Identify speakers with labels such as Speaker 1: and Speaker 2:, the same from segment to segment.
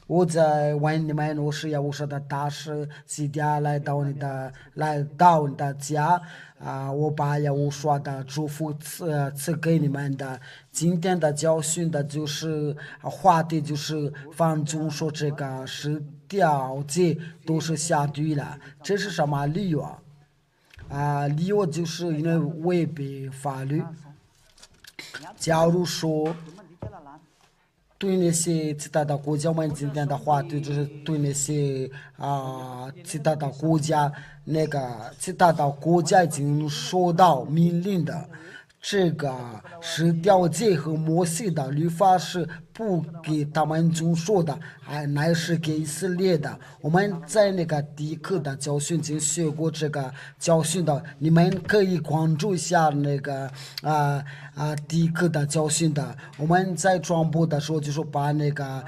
Speaker 1: 我在问你们，我说的大师几点来到你的家我把我说的祝福赐给你们的。今天的教训的就是话题就是放纵说这个10条戒都是下地了，这是什么理由理由就是因为违背法律。假如说对那些其他的国家，我们今天的话题就是对那些其他的国家，其他的国家已经收到命令的，这个是条戒和摩西的律法是不给他们遵守的，乃是给以色列的。我们在那个第一课的教训已经学过这个教训的，你们可以关注一下那个第一课的教训的。我们在传播的时候就是把那个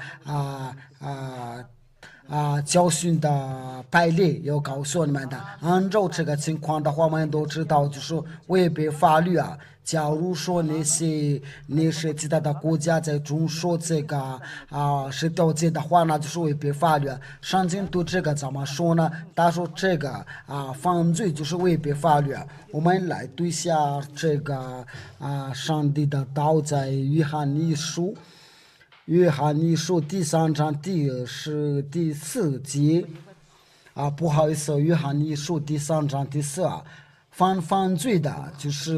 Speaker 1: 教训的排列要告诉你们的。按照这个情况的话，我们都知道就是违背法律假如说那些其他的国家在遵守这个十条戒的话，那就是违背法律。圣经对这个怎么说呢？他说这个犯罪就是违背法律。我们来读一下这个上帝的道在约翰一书。约翰一书第3章第4节不好意思，约翰一书第3章第4犯罪的就是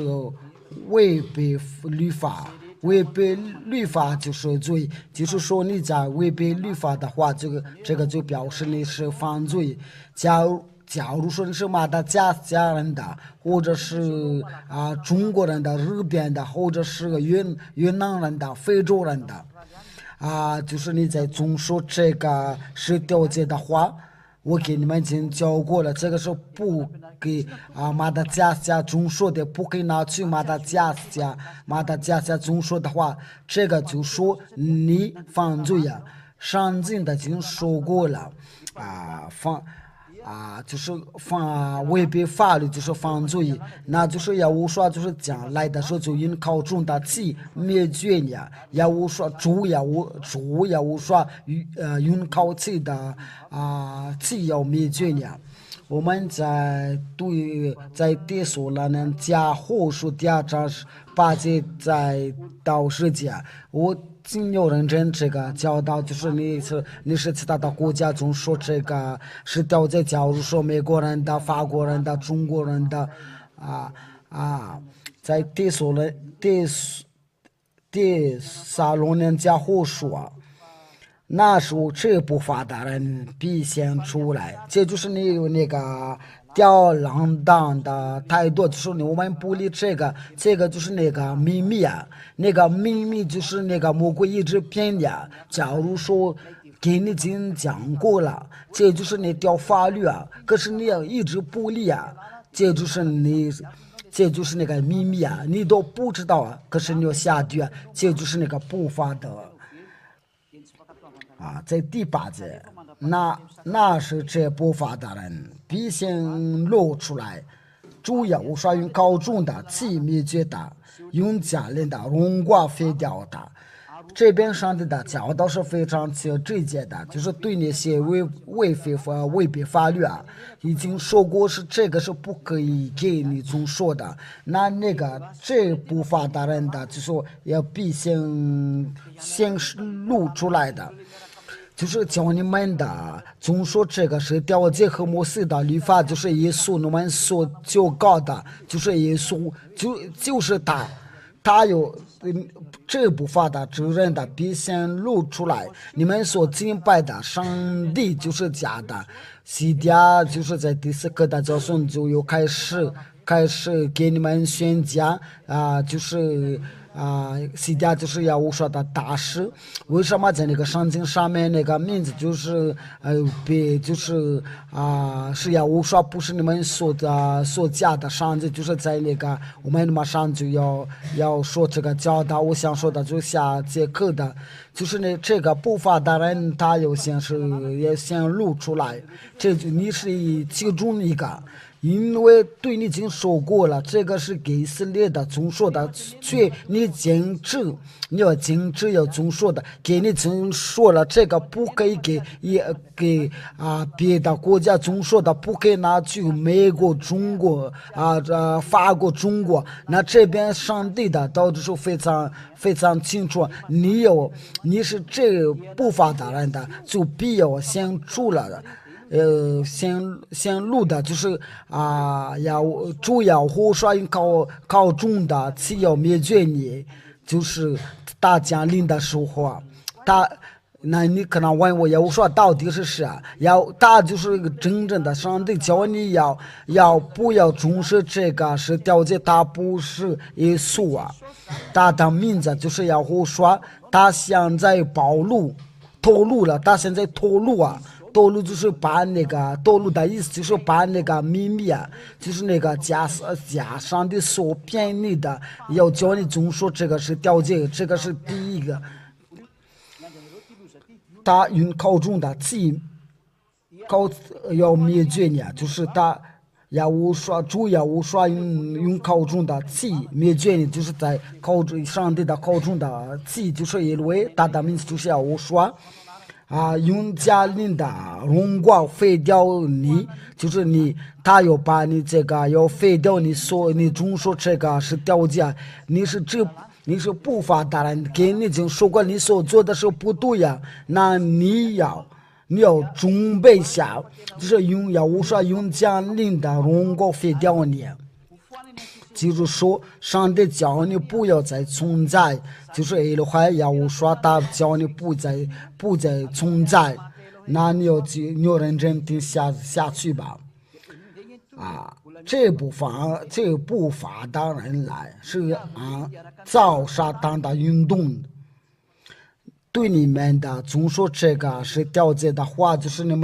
Speaker 1: 违背律法，违背律法就是罪，就是说你在违背律法的话，这个就表示你是犯罪。假如说你是马达加斯加人的，或者是中国人的、日本的，或者是越南人的、非洲人的就是你在遵守这个十条戒的话，我给你们已经教过了，这个是不给马达加斯加遵守的，不可以拿去马达加斯加遵守的话，这个就说你犯罪上经的已经说过了就是违背法律就是犯罪，那就是要我说就是将来的时候就因靠中的气灭绝呢，要我说主要我说因靠气的气要灭绝呢。我们在地所了呢，加后书第2章8节在到10节，我仅有认真这个教导，就是你是其他的国家中说这个是掉在假如说美国人的、法国人的、中国人的在地撒罗尼迦后书那时候这不法的人必先出来，这就是你有那个吊郎当的态度，就是我们不理这个就是那个秘密那个秘密就是那个魔鬼一直骗你假如说给你已经讲过了，这就是你条法律可是你要一直不理这就是那个秘密你都不知道可是你要下地这就是那个不法的在第8节，那是这不法的人必先露出来，主要说用高中的、气灭绝的、用家人的、荣光废掉的。这边上帝的教导是非常直接的，就是对那些违背法律已经说过是这个是不可以给你遵守的。那个这不法的人的，就是要必先露出来的。就是教你们的遵守这个是条戒和摩西的律法，就是耶稣你们所教告的，就是耶稣就是他有这不法的责任的必先露出来，你们所敬拜的上帝就是假的。西家就是在第4课的教训就有开始给你们宣讲就是西家就是要我说的大师，为什么在那个圣经上面那个名字就是就是是要我说不是你们所加的上帝，就是在那个我们马上就要说这个教导，我想说的就下节课的，就是这个不法的人他也先露出来，这就你是其中一个。因为对你已经说过了，这个是给以色列的总说的，却你坚持，你要坚持要总说的，给你总说了，这个不可以给别的国家总说的，不可以拿去美国、中国法国、中国，那这边上帝的到底是非常非常清楚，你是这不发达人的，就必要先出了的。先录的就是主要和尚靠中的，次要灭绝你，就是大将领的时候啊，那你可能问我要说到底是啥？他就是一个真正的上帝教你要不要重视这个是了解他不是耶稣啊，他的名字就是要胡说，他现在透露了，他现在透露啊。透露就是把那个透露的意思，就是把那个秘密啊，就是那个假上的所骗你的，要教你总说这个是了解，这个是第一个。他用靠中的要灭绝你啊，就是他主要无说用靠中的灭绝你，就是在上帝的靠中的就是因为他的名字就是要无说。用家人的荣光废掉你，就是他要把你这个要废掉你总说这个是掉价，你是不发达人，给你已经说过你所做的是不对呀，那你要准备下，就是用家人的荣光废掉你。就是说，上帝教你不要再存在，就是耶和华要说他教你不再存在，那你要认真听下去吧。这部法当然来是造撒旦的运动。对你们的总说这个是了解的话，就是你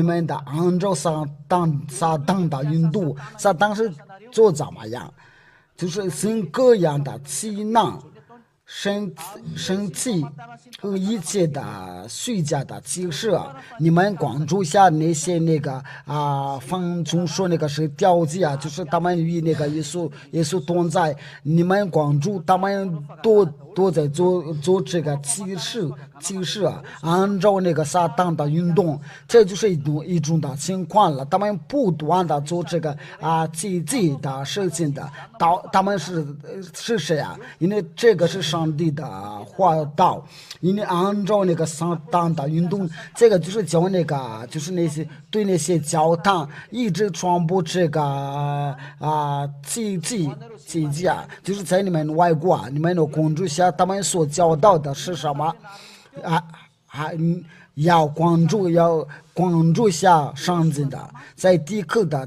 Speaker 1: 们的按照撒旦的运动，撒旦是做怎么样？就是生各样的气囊、生气和一切的虚假的启示。你们关注下那些方中说那个是调剂啊，就是他们与那个耶稣同在，你们关注他们都在做这个启示啊，按照那个撒旦的运动，这就是一种的情况了。他们不断的做这个自己的事情的，他们是谁啊？因为这个是上帝的话道，因为按照那个撒旦的运动，这个就是教就是对那些教堂一直传播这个奇迹啊，就是在你们外国你们要关注下他们所教导的是什么要关注下上帝的，在第一课的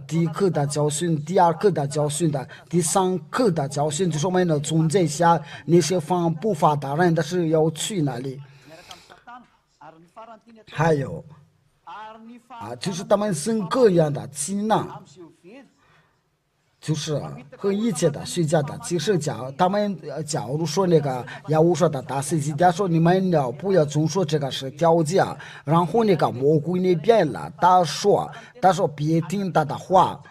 Speaker 1: 教训，第二课的教训的，第三课的教训，就是我们要总结下那些不发达人的是要去哪里，还有就是他们生各样的技能。就是和一切的虚假的，其实他们假如说那个要我说的大司机家说你们不要总说这个是调价，然后那个魔鬼那边了，他说别听他的话，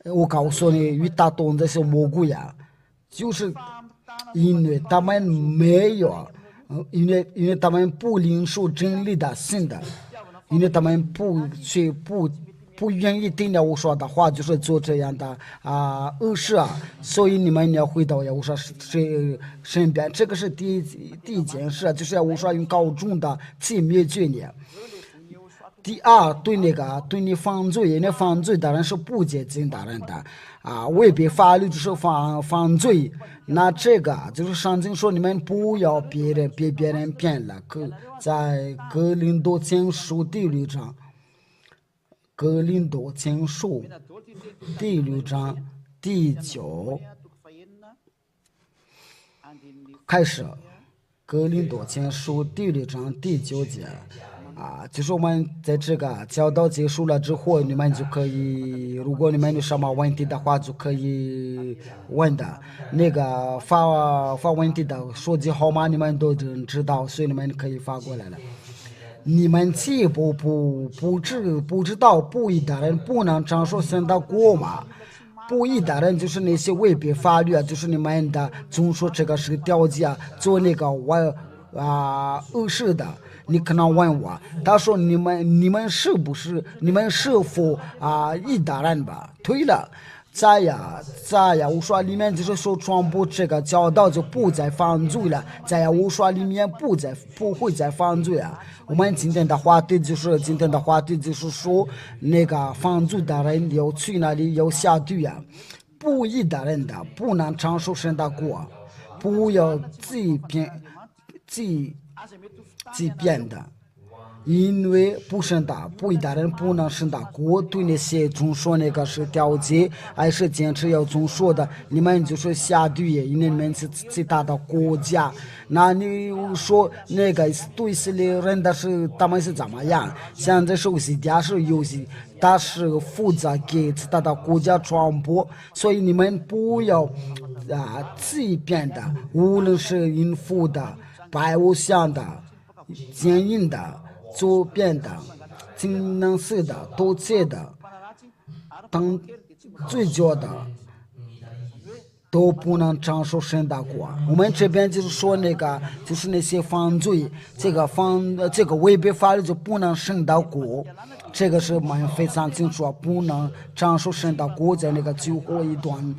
Speaker 1: 我告诉你，与他懂这些魔鬼呀，就是因为他们没有，因为他们不领受真理的心的，因为他们不愿意听了我说的话，就是做这样的恶事啊，所以你们要回到我说身边，这个是第一件事，就是要我说用高中的去灭绝你。第二，对你犯罪，那犯罪的人是不接近的人的违背法律就是犯罪。那这个就是圣经说你们不要别人骗了，在哥林多前书第6章。哥林多前书第6章第9开始，哥林多前书第6章第9节就是我们在这个教导结束了之后，你们就可以，如果你们有什么问题的话，就可以问的。那个发问题的手机号码你们都知道，所以你们可以发过来了。你们既不知道不义的人不能承受神的国吗？不义的人就是那些违背法律啊，就是你们的总说这个是调解啊，做那个恶事的。你可能问我，他说你们是否义的人吧？对了。在呀，我说里面就是说传播这个教导就不再犯罪了，在呀，我说里面不会再犯罪啊。我们今天的话题就是说，那个犯罪的人要去那里要下地啊，不义的人的不能承受神的国，不要自变的。因为不义的人不能升大国，对那些总说那个是调解，还是坚持要总说的，你们就是下地狱，因为你们是最大的国家。那你说那个对以色列人的是他们是怎么样？现在首先家是游戏，他是负责给最大的国家传播，所以你们不要自变的，无论是应付的、拜偶像的、奸淫的。左边的、金能色的、盗窃的、等醉酒的，都不能承受神的国。我们这边就是说那个，就是那些犯罪，这个违背法律就不能神的国。这个是我们非常清楚，不能承受神的国，在那个最后一段，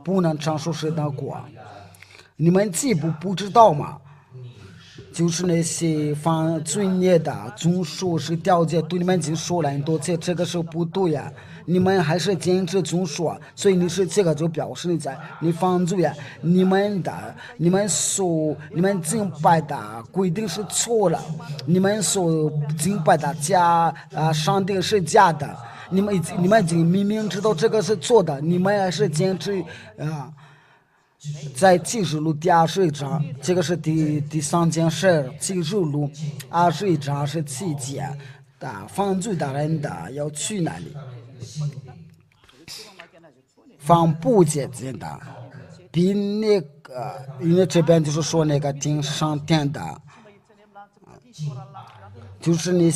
Speaker 1: 不能承受神的国。你们既不知道吗？就是那些犯罪孽的，总说是调解，对你们已经说了很多次，这个是不对呀。你们还是坚持总说，所以你是这个就表示你犯罪呀。你们敬拜的规定是错了，你们所敬拜的上帝是假的，你们已经明明知道这个是错的，你们还是坚持在记述录第21章，这个是第3件事。记述录21章是7节的，犯罪的人的要去哪里？犯不洁净的，比那个，因为这边就是说那个顶上天的，就是那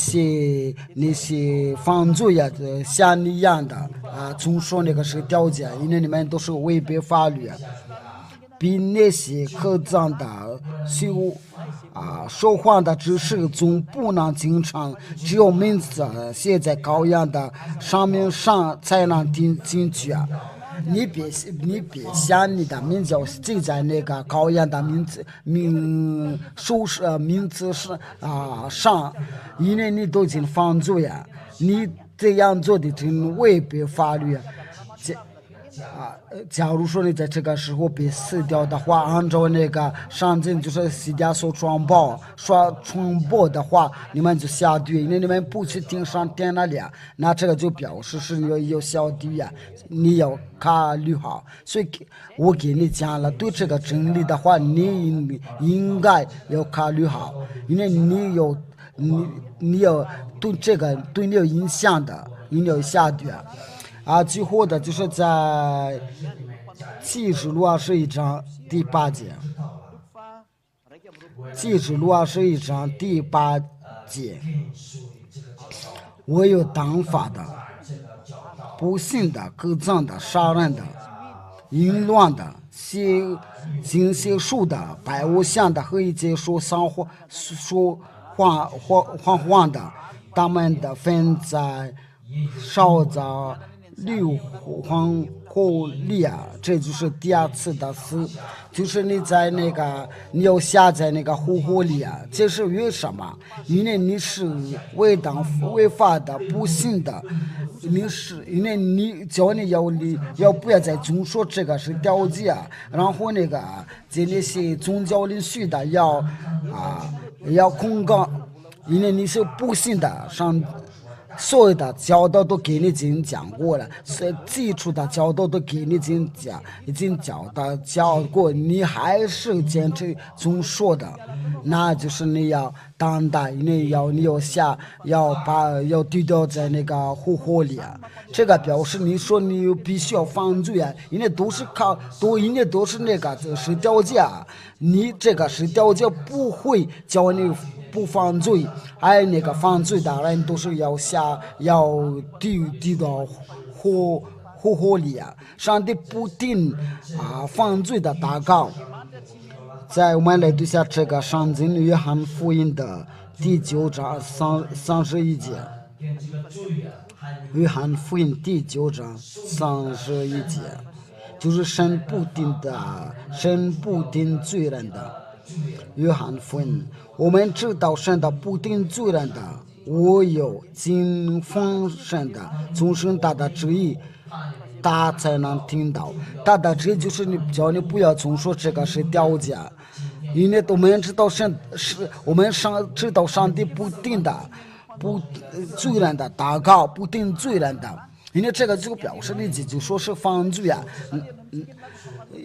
Speaker 1: 些犯罪呀，像你一样的总说那个是调解，因为你们都是违背法律。比那些可憎的说谎的知识总不能经常只有名字写在羔羊的上面上才能进去啊！你别想你的名字记在那个羔羊的名字上，因为你都已经犯罪啊！你这样做的真违背法律。假如说你在这个时候被死掉的话，按照那个上经就是西家所传播的话，你们就下地狱，因为你们不去听上天那里，那这个就表示是有下地狱，你要考虑好。所以我给你讲了，对这个真理的话，你应该要考虑好，因为你要对这个对你有影响的，你要下地狱。最后的就是在记述录21章第8节，记述录21章第8节，我有当法的、不信的、可憎的、杀人的、淫乱的、行邪术的、拜偶像的和一切说谎话的，他们的分在烧着硫磺火里这就是第2次的死，就是你在那个你要下在那个火里这是为什么？因为你是违法的、不信的，因为你叫你要不要再总说这个是调解然后那个在那些宗教领袖的要控告，因为你是不信的所有的教导都给你已经讲过了，所以基础的教导都给你已经教过，你还是坚持总说的，那就是你要当代，你要下要丢掉在那个火火里啊。这个表示你说你必须要犯罪啊，因为都是都是那个是条件啊，你这个是条件不会叫你不犯罪，而那个犯罪的人都是要丢到火里啊。上帝不定犯罪的大纲。在我们来读下这个圣经约翰福音的第9章31节。约翰福音第9章31节，就是神不定罪人的。约翰福音，我们知道神的不定罪人的，我有尽奉神的，从神他的旨意，他才能听到。他的旨意就是叫你不要总说这个是条件，因为我们知道知道上帝不定的。不罪人的祷告，不定罪人的，因为这个就表示你就说是犯罪啊。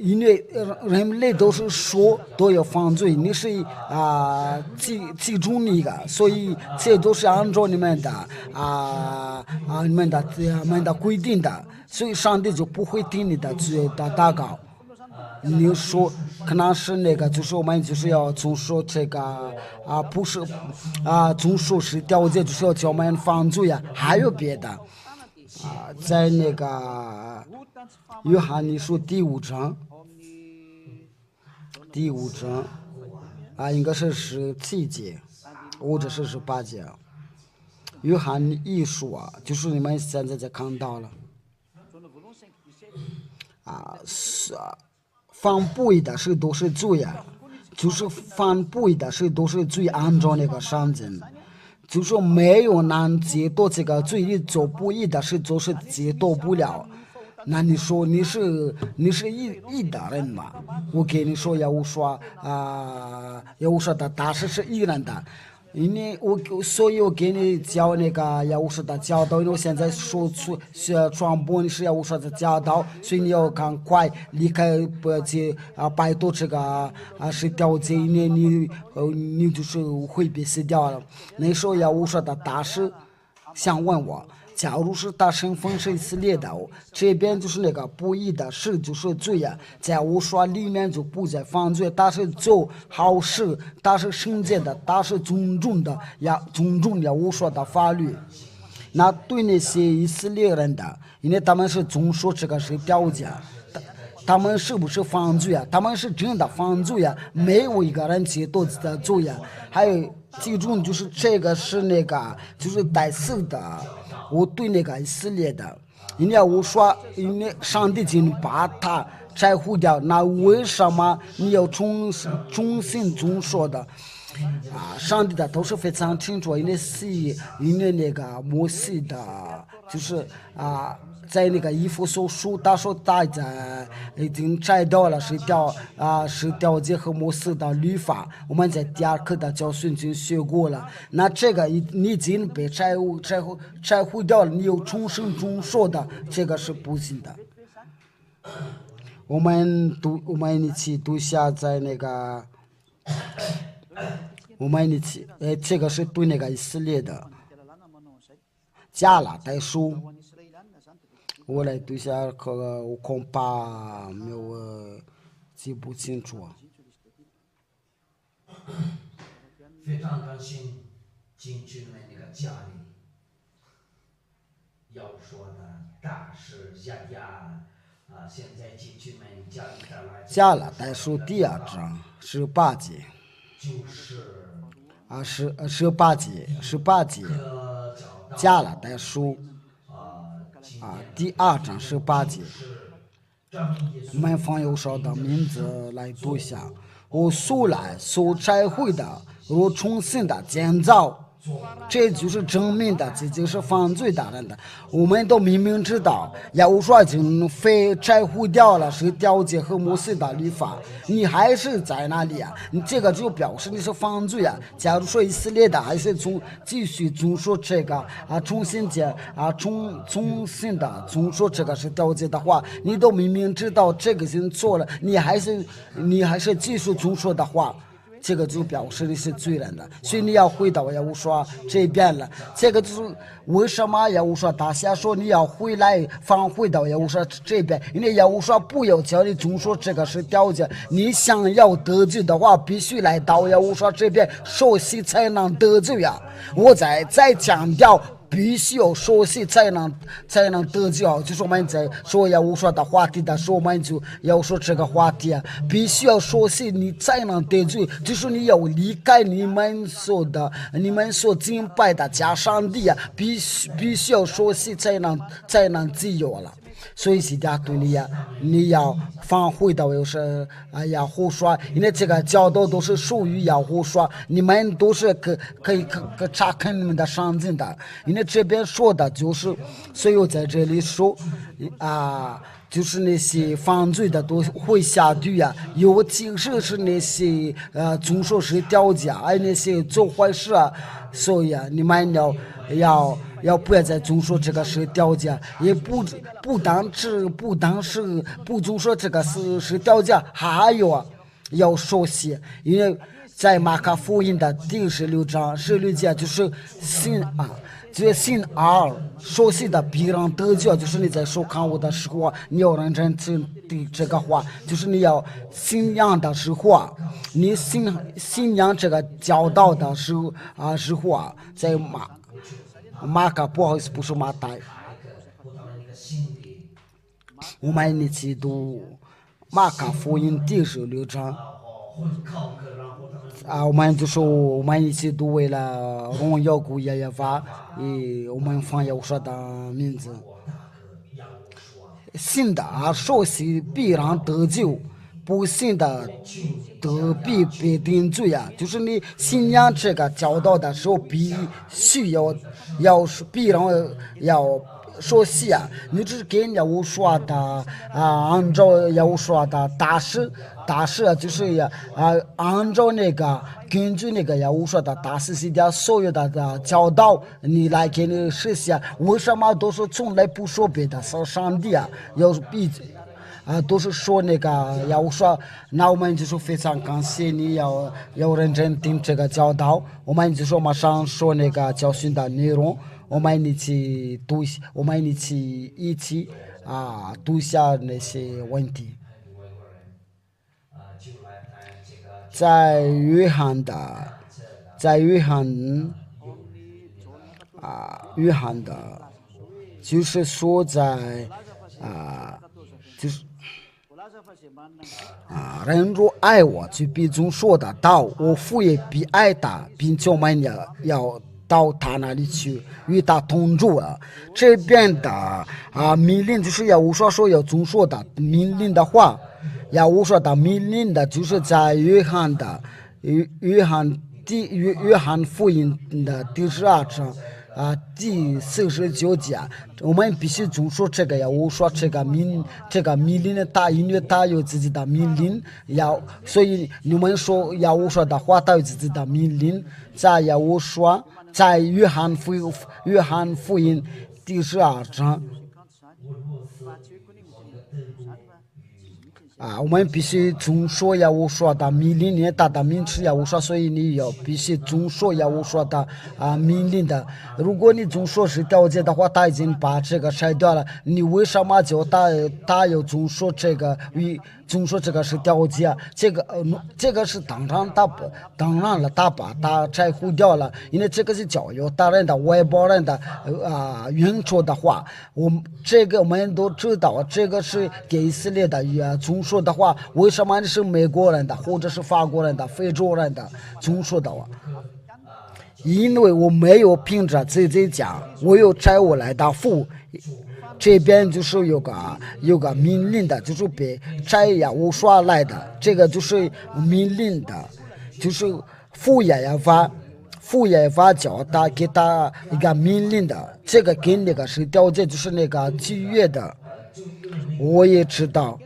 Speaker 1: 因为人类都是说都有犯罪，你是记住那个，所以这都是按照你们的你们的规定的，所以上帝就不会听你的罪的祷告。你说可能是那个，就是我们就是要总说这个不是总说是条件，就是要叫我们犯罪啊，还有别的在那个约翰一书第5章应该是17节或者是18节。约翰一书就是你们现在在看到了犯不义的事都是罪啊，就是犯不义的事都是罪，按照那个圣经，就是没有能解脱这个罪，你做不义的事就是解脱不了。那你说你是义的人嘛？我跟你说要说的大事是义人的。因为所以我给你教那个要说的教导，因为我现在说出传播你是要说的教导，所以你要赶快离开拜托这个是条件，因为你就是会被死掉了。那时候要说的大事想问我，假如是他身份是以色列的，这边就是那个不义的事就是罪啊，在我说里面就不再犯罪，他是做好事，他是圣洁的，他是尊重的我说的法律。那对那些以色列人的，因为他们是总说这个是条件，他们是不是犯罪啊？他们是真的犯罪啊，没有一个人解脱的罪啊。还有记住，就是这个是那个就是带死的。我对那个以色列的，因为我说，因为上帝已经把他摘除掉，那为什么你要重新总说的？上帝的都是非常清楚，因为那个摩西的，就是在那个以弗所书，他说大家已经摘掉了是条件和摩西的律法，我们在第2课的教训中学过了。那这个你已经被摘除掉了，你又重新重说的，这个是不行的。我们一起读下在那个，我们一起这个是对那个以色列的加拉太书。我来读下，我恐怕没有记不清楚。
Speaker 2: 非常高兴进去们那个家里，要说的大事现在进去们家里的来。
Speaker 1: 加拉太书第2章18节。
Speaker 2: 就是
Speaker 1: 18节。加拉太书第2章18节。我们放右手的名字来读一下。我素来所摘毁的，如重新的建造，这就是证明的自己是犯罪的人的。我们都明明知道，要说已经非摘除掉了是条件和摩西的律法，你还是在那里啊？你这个就表示你是犯罪啊！假如说以色列的还是继续总说这个重新的总说这个是条件的话，你都明明知道这个已经错了，你还是继续总说的话。这个就表示的是罪人了。所以你要回到耶和华这边了。这个就是为什么耶和华大先说你要回来返回到耶和华这边，因为耶和华不要叫你总说这个是条件，你想要得救的话，必须来到耶和华这边熟悉才能得救呀。我再强调。必须要熟悉才能得救，就是我们在说耶和华的话题的时候，我们就要说这个话题啊，必须要熟悉你才能得救，就是你要离开你们所敬拜的假上帝啊，必须要熟悉才能自由了。所以现在对你呀，你要返回到就是耶和华，因为这个教导都是属于耶和华，你们都是可以查看你们的上进的。因为这边说的就是，所以我在这里说就是那些犯罪的都会下地啊，尤其是那些总说是掉价，那些做坏事啊，所以你们要不要再总说这个是掉价，也不单是不总说这个是掉价，还有要熟悉，因为在马可福音的第16章16节就是信熟悉的必然得救，就是你在收看我的时候，你要认真听这个话，就是你要信仰的时候，你信仰这个教导的时候在马可不好意思，不是马太，我们一起读马可福音第16章。我们就说我们一起读为了荣耀归耶和华，我们放耶和华的名字。信的受洗必然得救，不信的必被定罪啊！就是你信仰这个教导的时候，必须必然要说细啊！你只是给人家我说的按照耶和华的大事就是按照那个根据那个耶和华的大事系的所有的教导，你来给你实现。为什么都是从来不说别的？说上帝要都是说那个要说，那我们就说非常感谢你要认真听这个教导，我们就说马上说那个教训的内容。我们一起读下那些问题。在约翰的，就是说在就是人若爱我，就必遵说的道，我父也必爱他，并且我们要到他那里去与他同住啊。这边的命令就是耶和华说要遵守的命令的话，耶和华的命令的就是在约翰福音的第12章第49节，我们必须遵守这个耶和华这个命令的大，因为他有自己的命令，所以你们说耶和华的话，他有自己的命令，在耶和华在约翰福音第12章我们必须遵守耶和华的命令，因为他的名是耶和华，所以你要必须遵守耶和华的命令的。如果你遵守是条件的话，他已经把这个筛掉了，你为什么叫他要遵守这个是条件？这个是当然了，他把他摘除掉了，因为这个是教育大人的外邦人的原初的话，我们都知道，这个是给以色列的遵守的话，为什么是美国人的或者是法国人的非洲人的遵守的话？因为我没有凭着自己讲，我有摘我来的父，这边就是有个命令的，就是被摘呀我刷来的，这个就是命令的，就是父也法教他给他一个命令的，这个跟那个是条件，就是那个契约的，我也知道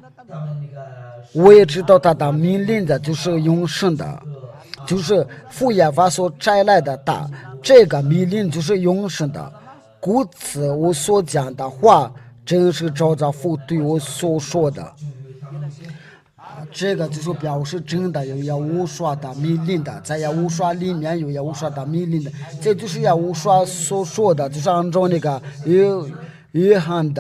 Speaker 1: 他的命令的就是永生的，就是父也法所摘来的大，这个命令就是永生的。故此我所讲的话，真是照着父对我所说的。这个就是表示真的有耶和华的命令的，在耶和华里面有耶和华的命令的，这就是耶和华所说的，就是按照那个约翰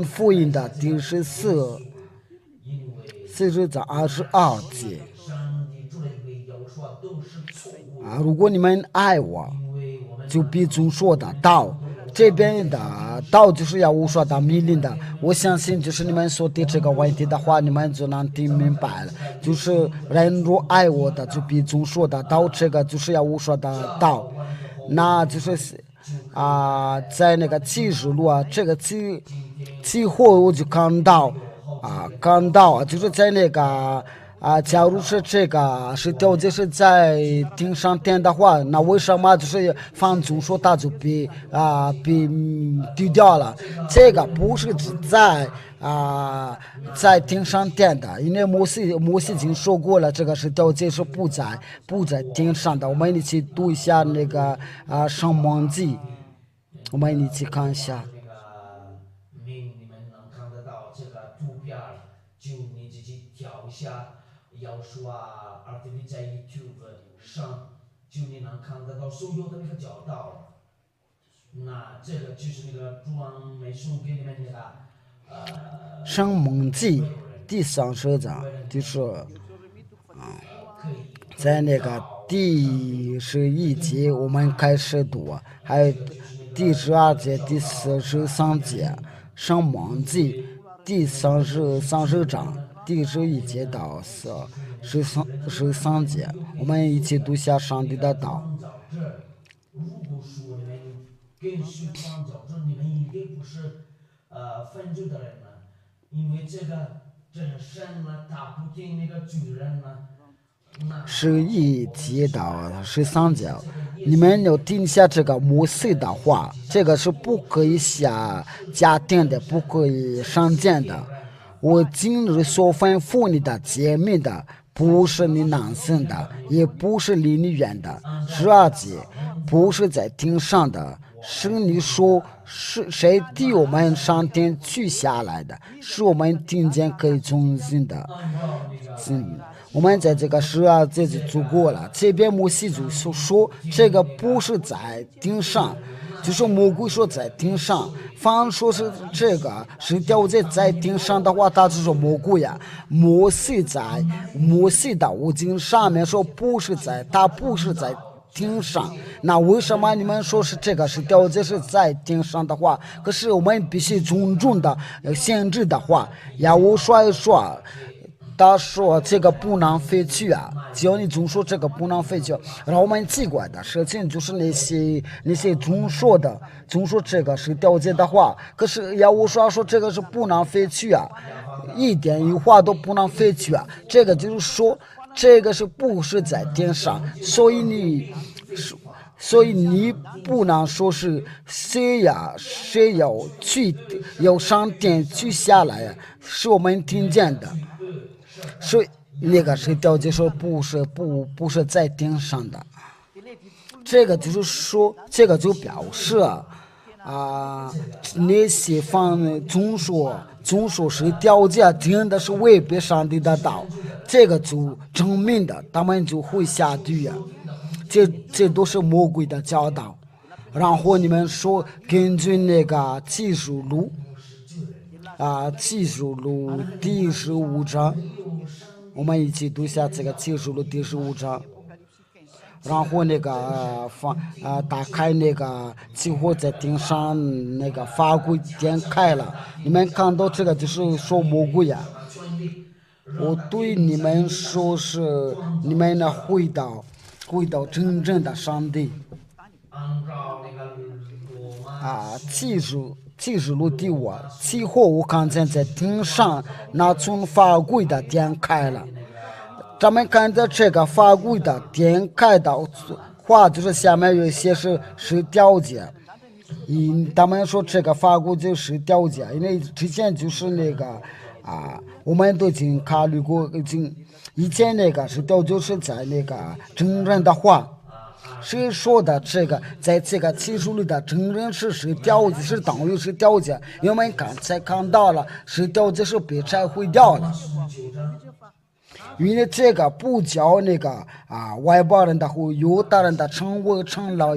Speaker 1: 福音的第14章22节啊，如果你们爱我，就必遵守的道。这边的道就是要我说的命令的，我相信就是你们说的这个问题的话，你们就能听明白了。就是人若爱我的，就必遵守的道，这个就是要我说的道。那就是在那个启示录啊，这个期货我就看到就是在那个。假如是这个是掉在是在顶上点的话，那为什么就是放纵说它就被丢掉了？这个不是在顶上点的，因为摩西已经说过了，这个是掉在是不在顶上的。我们一起读一下那个申命记，我们一起看一下。
Speaker 2: 你们能看得到这个图片，就你自己调一下。要说RTV 在 YouTube 上，就你能看得到所有的那个教导。那这个就是那个主王没送给你们那个
Speaker 1: 申命记第30章，就是在那个第11节我们开始读，还有第12节、第43节，申命记第30章。第11节到13节，我们一起读下上帝的道。
Speaker 2: 如果说你们跟随创造者，你们应该不是犯罪的人呢，因为这神呢，他不听那个罪人呢。
Speaker 1: 11节到13节，你们要听下这个摩西的话，这个是不可以下家庭的，不可以上谏的。我今日所吩咐你的诫命的，不是你难行的，也不是离你远的。12节，不是在天上的，是你说是谁替我们上天去下来的，是我们听见可以遵循的。我们在这个12节就读过了，这边摩西就说这个不是在天上。就是魔鬼说在天上，反说是这个是掉在天上的话，他就是魔鬼呀。摩西的五经上面说他不是在天上，那为什么你们说是这个是掉是在天上的话？可是我们必须尊重的限制的话，要我说一说。他说这个不能废去啊，只要你总说这个不能废去，然后我们奇怪的事情就是那些总说这个是掉进的话，可是要我说这个是不能废去啊，一点一话都不能废去啊，这个就是说这个是不是在天上，所以你不能说是谁要上天去下来呀，是我们听见的。所以那个是掉进说不是在天上的，这个就是说，这个就表示那些总说是掉进天的是违背上帝的道，这个就证明的他们就会下地狱，这都是魔鬼的教导。然后你们说根据那个启示录第15章。我们一起读下这个启示录第15章，然后那个打开那个几乎在顶上那个法柜点开了，你们看到这个就是说魔鬼呀。我对你们说是你们呢回到真正的上帝启示录第5，起后我看见在顶上那从法柜的点开了，咱们看到这个法柜的点开的话，就是下面有些是掉节，他们说这个法柜就是掉节，因为之前就是那个我们都已经考虑过，以前那个是掉就是在那个真正的话，谁说的这个在这个技术里的真正是调子是等于是调子，因为我们刚才看到了是调子是被拆毁掉了。因为这个不叫那个外邦人的和犹大人的成了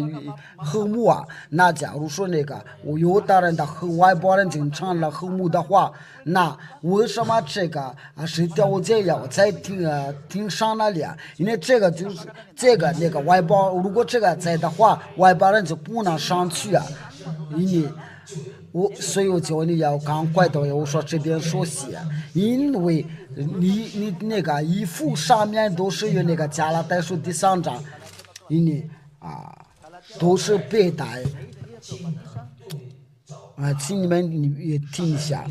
Speaker 1: 和睦啊，那假如说那个犹大人的和外邦人就成了和睦的话，那为什么这个是调解要在挺上那里啊？因为这个就是这个那个外邦，如果这个在的话，外邦人就不能上去啊，因为。所以我叫你要赶快到我说这边熟悉，因为你那个衣服上面都是有那个加拉太书第3章，因为都是背带请你们也听一下。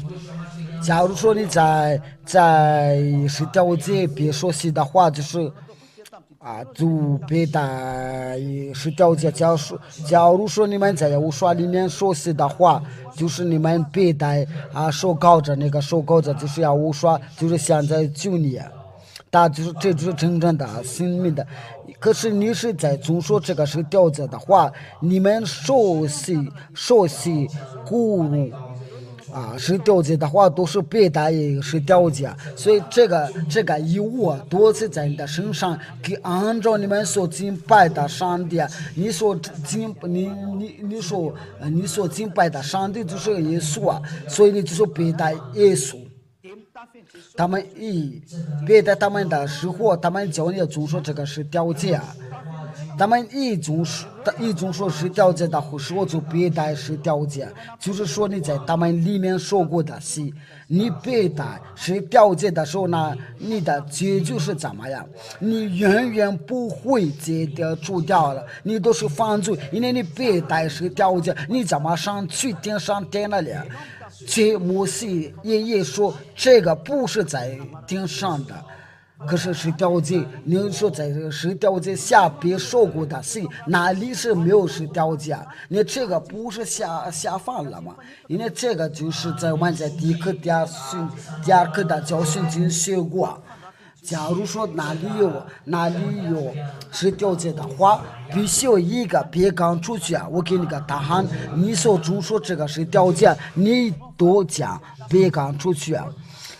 Speaker 1: 假如说你在是调解别熟悉的话，就是就背带是调解。假如说你们在无刷里面熟悉的话，就是你们背带手铐着那个手铐着，就是要无刷，就是现在救你。但就是这就是真正的生命的。可是你是在总说这个是调解的话，你们熟悉古入是调解的话都是背带也是调解，所以这个义务都是在你的身上，给按照你们所敬拜的上帝，你所敬拜的上帝就是耶稣所以你就是背带耶稣。他们背带他们的生活，他们教你总说这个是调解他们一种说是调解的时候就背带是调解，就是说你在他们里面说过的是你背带是调解的时候呢，你的结局是怎么样？你远远不会戒掉除掉了，你都是犯罪，因为你背带是调解，你怎么上去天上天那里？这摩西也说这个不是在天上的。可是是调解，你说在这个是调解下别说过的是哪里是没有是调解？你这个不是下放了吗？因为这个就是在我们在第二课的教训中学过。假如说哪里有是调解的话，必须有一个别刚出去我给你个答案，你所中说这个是调解，你都讲别刚出去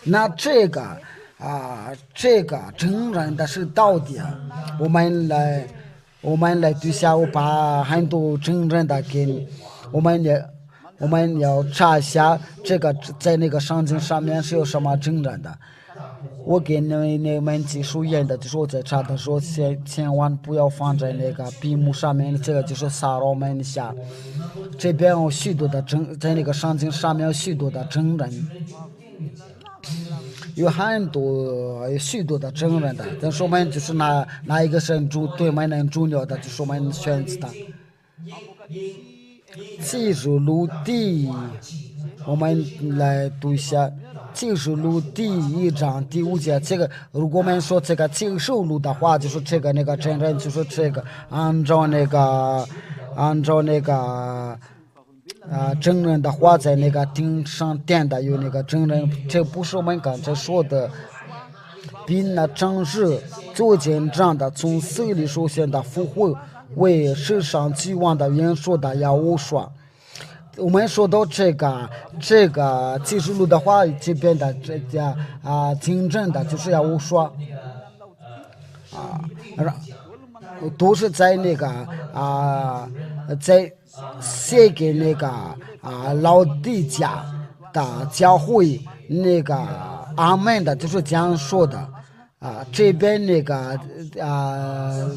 Speaker 1: 那这个真正的是到底我们来对下，我把很多真正的给你，我们要查一下这个在那个圣经上面是有什么真正的。我给你们技术员的，就是我在查的时候，千万不要放在那个屏幕上面，这个就是撒罗门下。这边有许多的在那个圣经上面有许多的真人。有许多的真人的，但是我们就是哪一个是对我们很重要的，就是我们选择的。记住录第，我们来读一下。记述录第1章第5节，这个如果我们说这个记述录的话，就是这个那个真人，就是这个按照那个真人的话，在那个顶上点的有那个真人，这不是我们刚才说的，比那真实做见证的从死里首先的复活为世上期望的元素的要无说。我们说到这个技术路的话，这边的真正的就是要无说都是在那个在写给那个老底家的教会那个阿门的，就是这样说的这边那个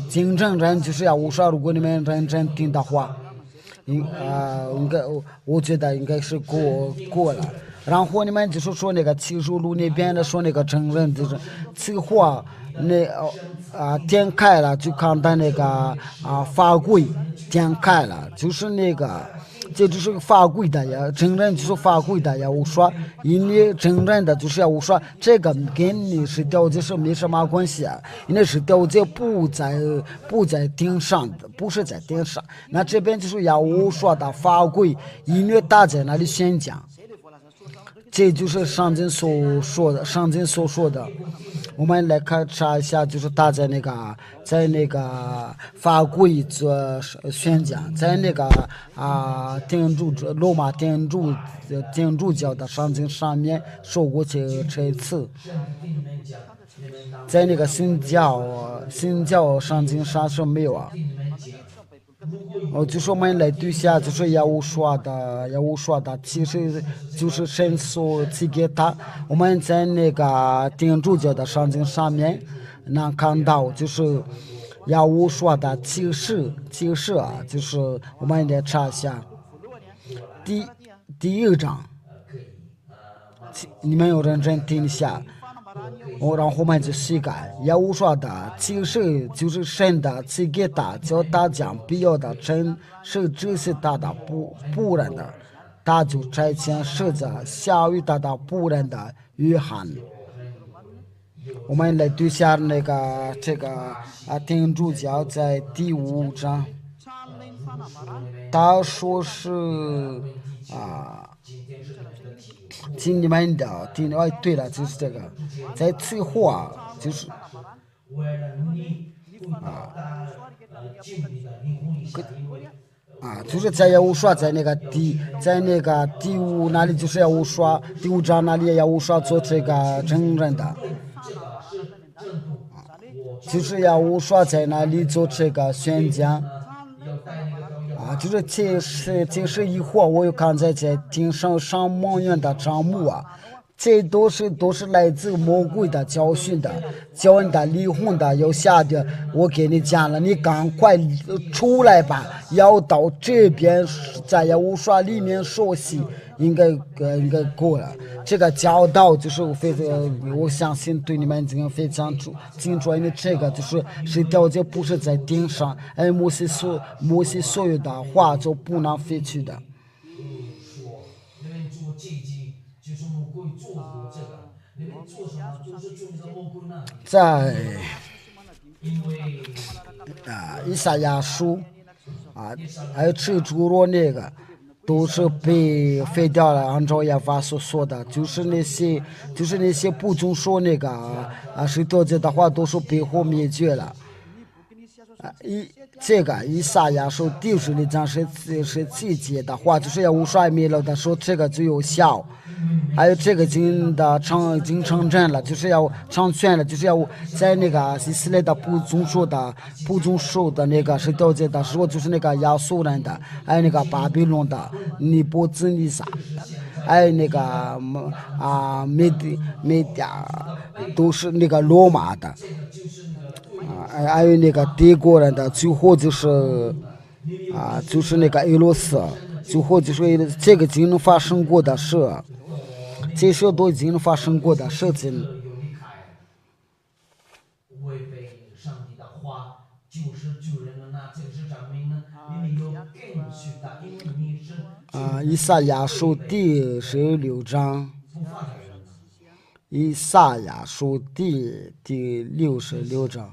Speaker 1: 真正人就是要无说，如果你们认真听的话。应该我觉得应该是过了，然后你们就是说那个技术路那边的说那个真人就是此话点开了就看到那个法规点开了，就是那个这就是法规的呀，真人就是法规的呀。我说因为真人的就是要我说这个跟你是调解是没什么关系因为是调解不在顶上的，不是在顶上。那这边就是要我说的法规，因为大在那里宣讲，这就是上经所说的。我们来查一下，就是他在那个法国做宣讲，在那个罗马天主教的圣经上面说过这次，在那个新教圣经上是没有啊。就是我们来对下，就是要说的，其实就是神所赐给他。我们在那个天主教的圣经上面能看到，就是要说的启示啊，就是我们来查一下第一章，你们有认真听一下。然后我们就膝盖，耶和华的其实就是神的赐给他，叫大家必要的真是这些他的仆人的，他就差遣使者下于他的仆人的约翰。我们来对下这个天主教在第5章，他说是经你们的对了，就是这个，在最后就是就是在耶和华在那个第5那里，就是耶和华第5章那里耶和华做这个证人的，就是耶和华在那里做这个宣讲。就是这是一会儿我又看在天上望远的帐幕这都是来自魔鬼的教训的，叫你的离婚的要下的，我给你讲了，你赶快出来吧，要到这边在耶和华里面熟悉，应该够了。这个教导就是我相信对你们这个非常清楚，因为这个就是谁掉就不是在顶上，摩西所有的话就不能废去的。在以赛亚书还有吃猪肉那个都是被废掉了，按照耶和华所说的，就是那些不遵守那个谁掉这的话，都是被火灭绝了。这个以赛亚书第16章是季节的话，就是要无衰灭了的时候，这个就有效。还有这个已经成真了，就是要成全了，就是要在那个以色列的不遵守的那个是掉节的时候，就是那个亚述人的，还有那个巴比伦的尼布甲尼撒，还有那个美甲都是那个罗马的。还有那个德国人的，最后就是就是那个俄罗斯，最后就是这个已经发生过的事，这些都已经发生过的事情。以赛亚书第16章。以赛亚书第66章，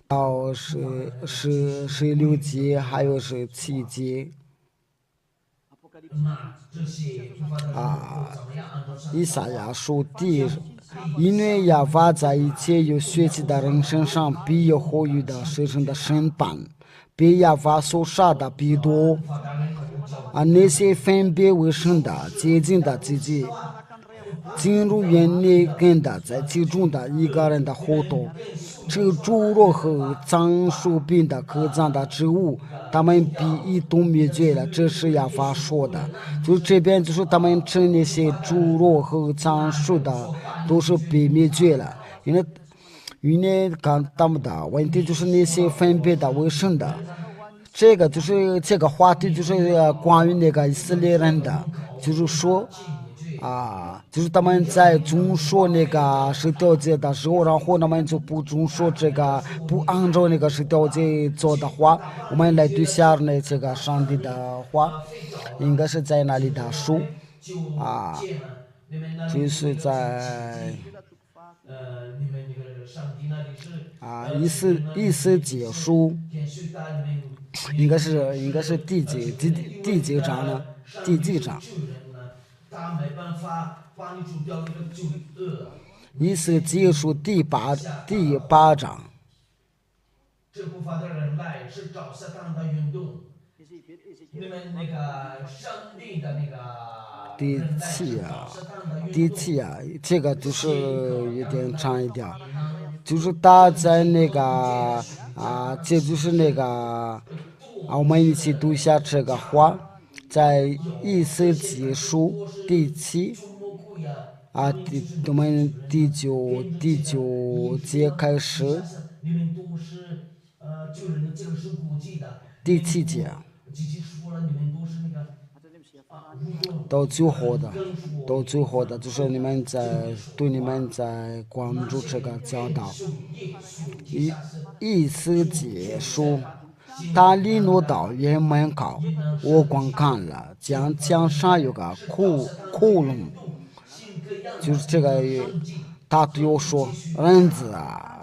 Speaker 1: 到16节，还有17节。以赛亚书因为耶和华在一切有血气的人身上必有后裔的世上的审判，被耶和华所杀的必多。那些分别为圣的、洁净的自己进入园内跟的，在其中的一个人的活动，吃猪肉和长寿病的可脏的植物，他们必一同灭绝了。这是耶和华说的。就这边就是他们吃那些猪肉和长寿的，都是被灭绝了。因为看他们的问题就是那些分别的为圣的。这个就是这个话题，就是关于那个以色列人的，就是说就是他们在遵守那个十条诫的时候，然后他们就不遵守这个，不按照那个十条诫做的话，我们来对下那这个上帝的话，应该是在那里的书就是在意思解书。应该是第几章呢？第几章？
Speaker 2: 他没办法把你除掉那个罪恶。
Speaker 1: 以斯结书第八章。
Speaker 2: 这部分的人来是找撒旦的运动，你们那个上帝的那个人来是找撒旦的运动。
Speaker 1: 第七啊，这个就是有点长一点，就是他在那个这就是那个我们一起读一下这个话，在以斯结书第七我们第九节开始，第七节到最后的就是你们在关注这个教导。以斯结书他利诺到园门口，我观看了，墙上有个窟窿，就是这个他对我说：“人子啊，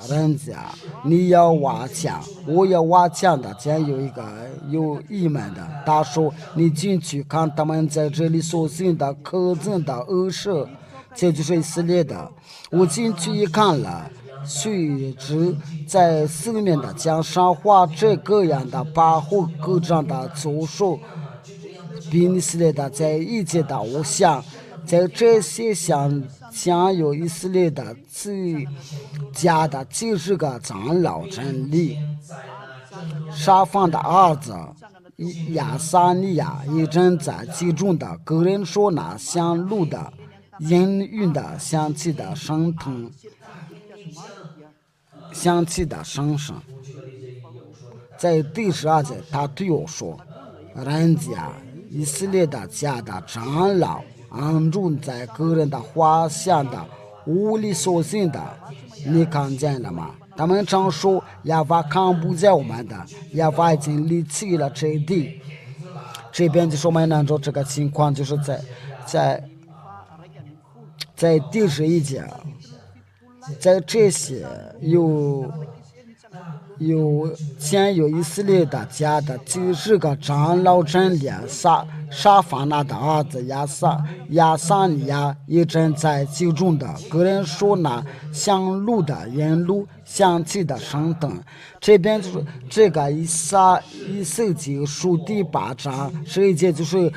Speaker 1: 你要挖墙，我要挖墙的。这有一个有异门的。他说：你进去看他们在这里所行的可憎的恶事，这就是以色列的。我进去一看了，须知在四面的墙上画这个样的保护各样的咒术，比以色列的在一切的偶像。”在这些像有以色列的最佳的90个长老真理，沙方的儿子亚撒尼亚一正在其中的个人说那香炉的氤氲的香气的升腾，香气的声声。在第12节，他对我说：“人家以色列的家的长老。”安住在个人的画像的无理所行的，你看见了吗？他们常说亚法看不见我们的，亚法已经离弃了这地。这边就说我们按照这个情况，就是在第11节，在这些先有以色列的家的90个长老真理，沙法那的儿子亚撒尼亚也正在其中的个人说那香炉的烟炉香气的升腾。这边就是这个以斯结书第8章11节，就是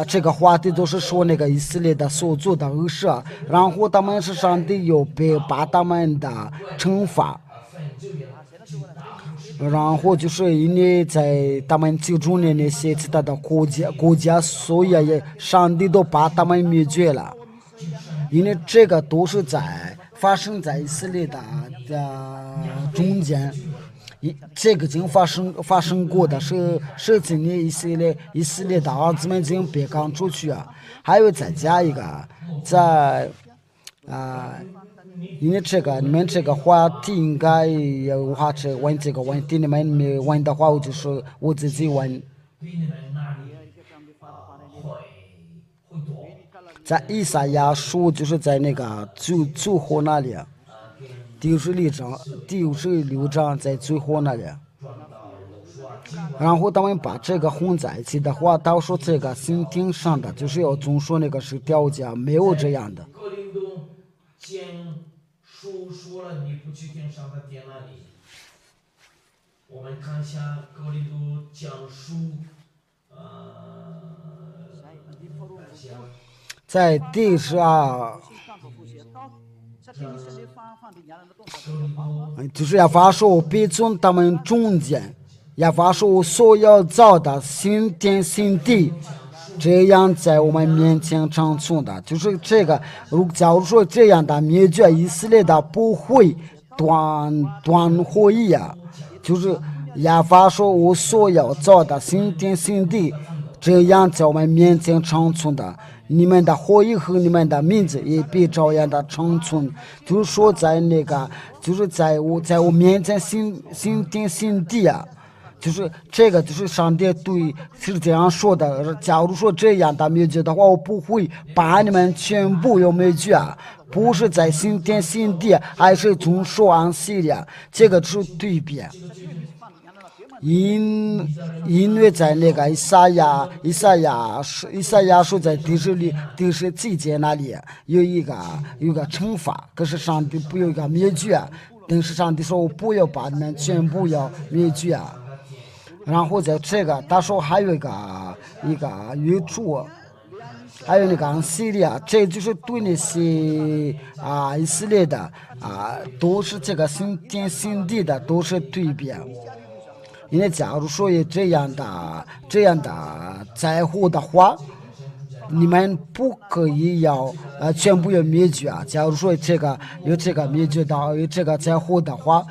Speaker 1: 这个话题都是说那个以色列的所做的恶事，然后他们是上帝有把他们的惩罚。然后就是因为在他们其中的那些其他的国家，所以也上帝都把他们灭绝了。因为这个都是发生在以色列的中间，这个已经发生过的是今年以色列的儿子们已经被赶出去啊。还有再加一个因为你们这个话题应该有问这个问题，你们没问的话，我自己问。在以赛亚书，就是在那个最后那里，第56章在最后那里。然后他们把这个混在一起的话，他说这个心听上的就是要总说那个是调价，没有这样的。说了你不去听上的点那里，我们看一下哥林多讲书，在第12，就是亚法说我必从他们中间，亚法说我所要造的新天新地。这样在我们面前长存的，就是这个。假如说这样的灭绝以色列的不会断会议啊，就是亚法说我所要造的新天新地，这样在我们面前长存的，你们的会议和你们的名字也必照样的长存。就是说在那个，就是在我面前新天新地啊。就是这个，就是上帝对是这样说的。假如说这样的灭绝的话，我不会把你们全部要灭绝啊，不是在新天新地，还是从说安息的，这个是对比。因为在那个以赛亚书在第10节那里有一个惩罚，可是上帝不有一个灭绝啊，但是上帝说我不要把你们全部要灭绝啊。然后在这个他说还有一个约束，还有那个以色列，这就是对那些以色列的都是这个新天新地的都是对比。因为假如说有这样的灾祸的话，你们不可以要全部要灭绝啊。假如说有这个灭绝的有这个灾祸的话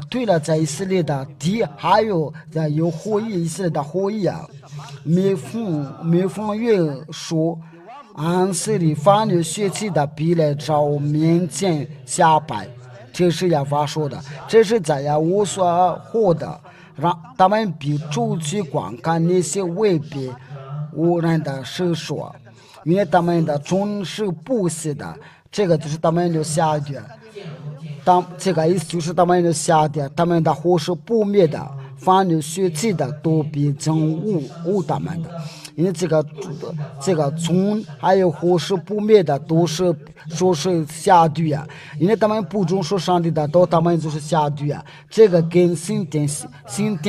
Speaker 1: 对了，在以色列的地还有有后裔以色列的后裔每逢月说按色列法律血气的必来找面前下拜，这是耶和华说的，这是在我所获的。让他们比出去观看那些未被污染的事说，因为他们的种是不死的，这个就是他们的下跌。这个意思就是他们的下跌，他们的火是不灭的，凡有血气的都必憎恶他们的。因为这个从还有火是不灭的，都是说是下地啊。因为他们不忠说上帝的道，他们就是下地啊。这个跟新天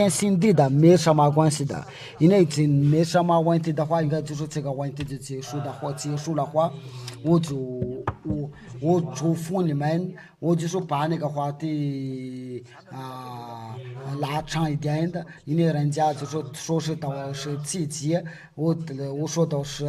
Speaker 1: 新地的没什么关系的。因为这没什么问题的话，应该就是这个问题就结束了话，我祝福你们，我就是把那个话题拉长一点的，因为人家就是说是到是季节，我说都是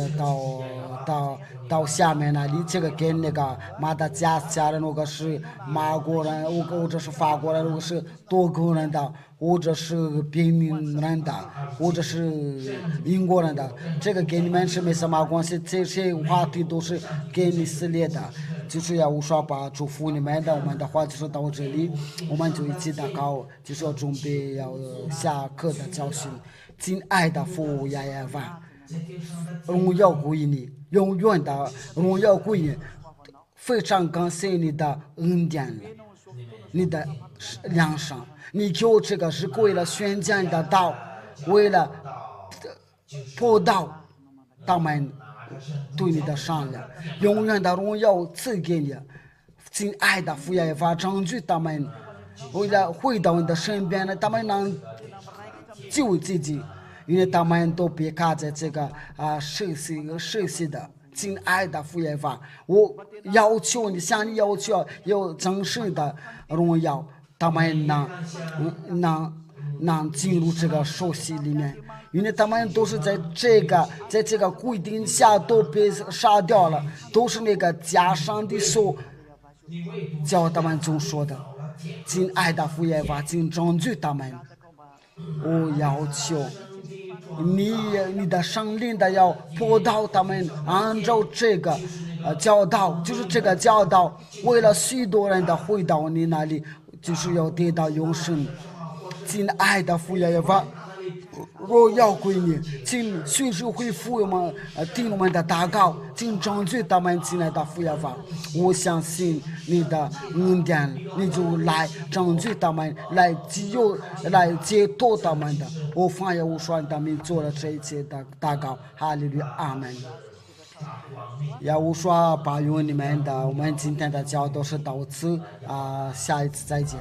Speaker 1: 到下面那里，这个跟那个马达加斯加的那个是马国人，或者是法国人，如果是多个人的，或者是平民人的，或者是英国人的，这个跟你们是没什么关系，这些话题都是跟以色列的。就是要无说把祝福你们的，我们的话就是到这里，我们就一起祷告，就是要准备要下课的教训。亲爱的父耶和华，荣耀归于你，永远的荣耀归于你，非常感谢你的恩典，你的良善，你给我这个是为了宣讲的道，为了报道他们对你的善良，永远的荣耀赐给你。亲爱的父耶和华，证据他们为了回到你的身边呢，他们能救自己，因为他们都别卡在这个世系的。亲爱的父耶和华，我要求你，向你要求有真实的荣耀，他们能进入这个受洗里面。因为他们都是在这个规定下都被杀掉了，都是那个加上的手教他们总说的。亲爱的父耶和华，请拯救他们。我要求你的圣灵的要播导他们，按照这个教导，就是这个教导，为了许多人的回到你那里，就是要得到永生。亲爱的父耶和华，我要归你，请随时回复我们听我们的祷告，请拯救他们。亲爱的父耶和华，我相信你的恩典，你就来拯救他们，来解脱他们的。我奉耶和华的名做了这一切的祷告，哈利路亚，阿门。耶和华保佑你们的，我们今天的教导是到此下一次再见。